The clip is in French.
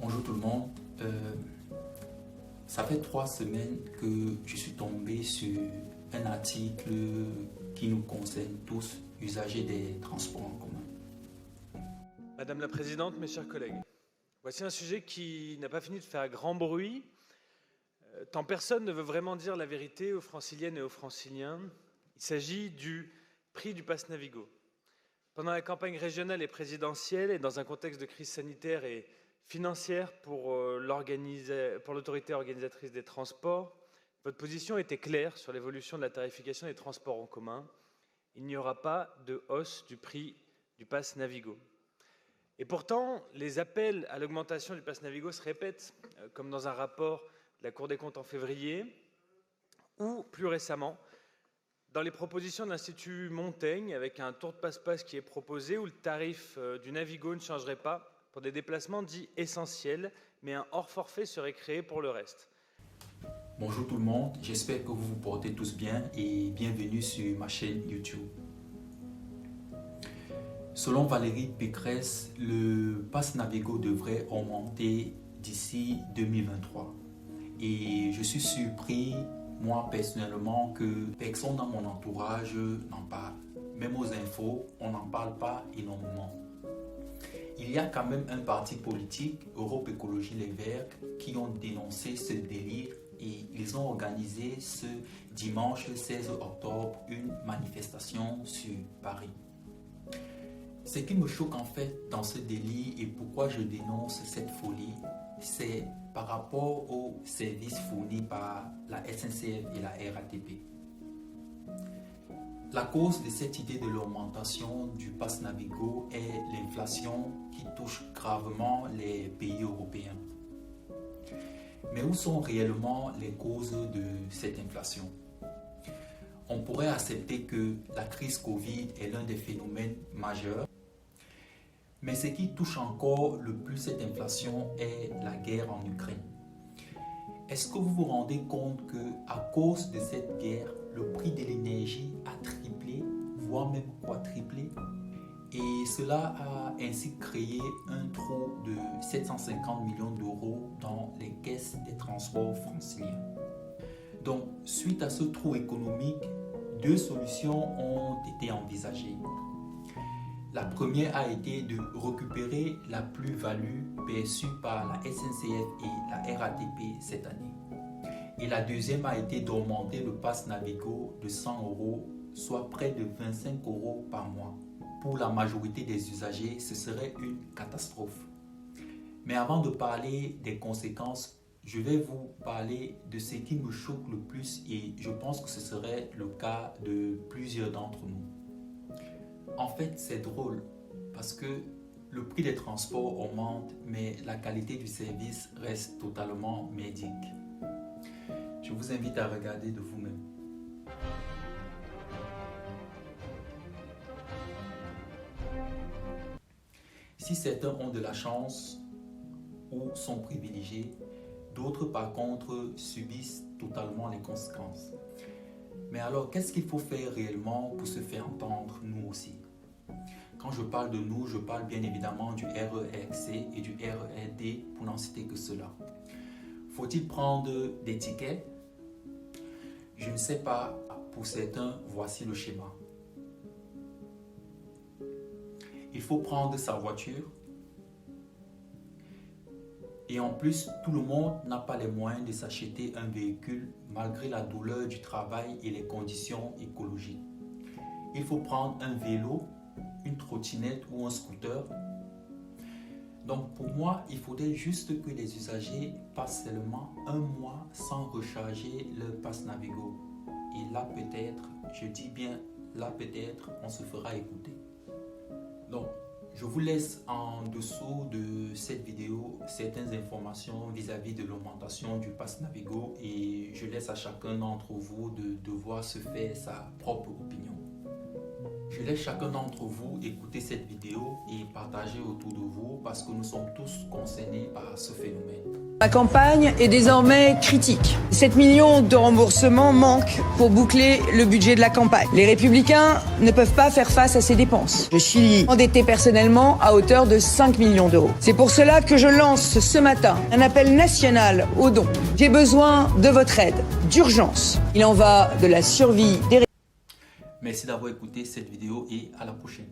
Bonjour tout le monde. Ça fait 3 semaines que je suis tombé sur un article qui nous concerne tous, usagers des transports en commun. Madame la Présidente, mes chers collègues, voici un sujet qui n'a pas fini de faire grand bruit, tant personne ne veut vraiment dire la vérité aux franciliennes et aux franciliens. Il s'agit du prix du pass Navigo. Pendant la campagne régionale et présidentielle et dans un contexte de crise sanitaire et financière pour l'autorité organisatrice des transports, votre position était claire sur l'évolution de la tarification des transports en commun. Il n'y aura pas de hausse du prix du pass Navigo. Et pourtant, les appels à l'augmentation du pass Navigo se répètent, comme dans un rapport de la Cour des comptes en février, ou plus récemment, dans les propositions de l'Institut Montaigne, avec un tour de passe-passe qui est proposé, où le tarif du Navigo ne changerait pas pour des déplacements dits essentiels, mais un hors-forfait serait créé pour le reste. Bonjour tout le monde, j'espère que vous vous portez tous bien et bienvenue sur ma chaîne YouTube. Selon Valérie Pécresse, le pass Navigo devrait augmenter d'ici 2023. Et je suis surpris, moi personnellement, que personne dans mon entourage n'en parle. Même aux infos, on n'en parle pas énormément. Il y a quand même un parti politique, Europe Écologie Les Verts, qui ont dénoncé ce délire et ils ont organisé ce dimanche 16 octobre une manifestation sur Paris. Ce qui me choque en fait dans ce délit et pourquoi je dénonce cette folie, c'est par rapport aux services fournis par la SNCF et la RATP. La cause de cette idée de l'augmentation du pass Navigo est l'inflation qui touche gravement les pays européens. Mais où sont réellement les causes de cette inflation? On pourrait accepter que la crise Covid est l'un des phénomènes majeurs. Mais ce qui touche encore le plus cette inflation est la guerre en Ukraine. Est-ce que vous vous rendez compte qu'à cause de cette guerre, le prix de l'énergie a triplé, voire même quadruplé? Et cela a ainsi créé un trou de 750 millions d'euros dans les caisses des transports franciliens. Donc, suite à ce trou économique, 2 solutions ont été envisagées. La première a été de récupérer la plus-value perçue par la SNCF et la RATP cette année. Et la deuxième a été d'augmenter le pass Navigo de 100 €, soit près de 25 € par mois. Pour la majorité des usagers, ce serait une catastrophe. Mais avant de parler des conséquences, je vais vous parler de ce qui me choque le plus et je pense que ce serait le cas de plusieurs d'entre nous. En fait, c'est drôle parce que le prix des transports augmente, mais la qualité du service reste totalement médiocre. Je vous invite à regarder de vous-même. Si certains ont de la chance ou sont privilégiés, d'autres par contre subissent totalement les conséquences. Mais alors, qu'est-ce qu'il faut faire réellement pour se faire entendre, nous aussi? Quand je parle de nous, je parle bien évidemment du RERC et du RERD pour n'en citer que cela. Faut-il prendre des tickets? Je ne sais pas. Pour certains, voici le schéma. Il faut prendre sa voiture. Et en plus, tout le monde n'a pas les moyens de s'acheter un véhicule malgré la douleur du travail et les conditions écologiques. Il faut prendre un vélo, une trottinette ou un scooter. Donc pour moi, il faudrait juste que les usagers passent seulement un mois sans recharger leur pass Navigo. Et là peut-être, je dis bien là peut-être, on se fera écouter. Donc, je vous laisse en dessous de cette vidéo certaines informations vis-à-vis de l'augmentation du pass Navigo et je laisse à chacun d'entre vous de devoir se faire sa propre opinion. Je laisse chacun d'entre vous écouter cette vidéo et partager autour de vous parce que nous sommes tous concernés par ce phénomène. La campagne est désormais critique. 7 millions de remboursements manquent pour boucler le budget de la campagne. Les Républicains ne peuvent pas faire face à ces dépenses. Je suis endetté personnellement à hauteur de 5 millions d'euros. C'est pour cela que je lance ce matin un appel national aux dons. J'ai besoin de votre aide, d'urgence. Il en va de la survie des... Merci d'avoir écouté cette vidéo et à la prochaine.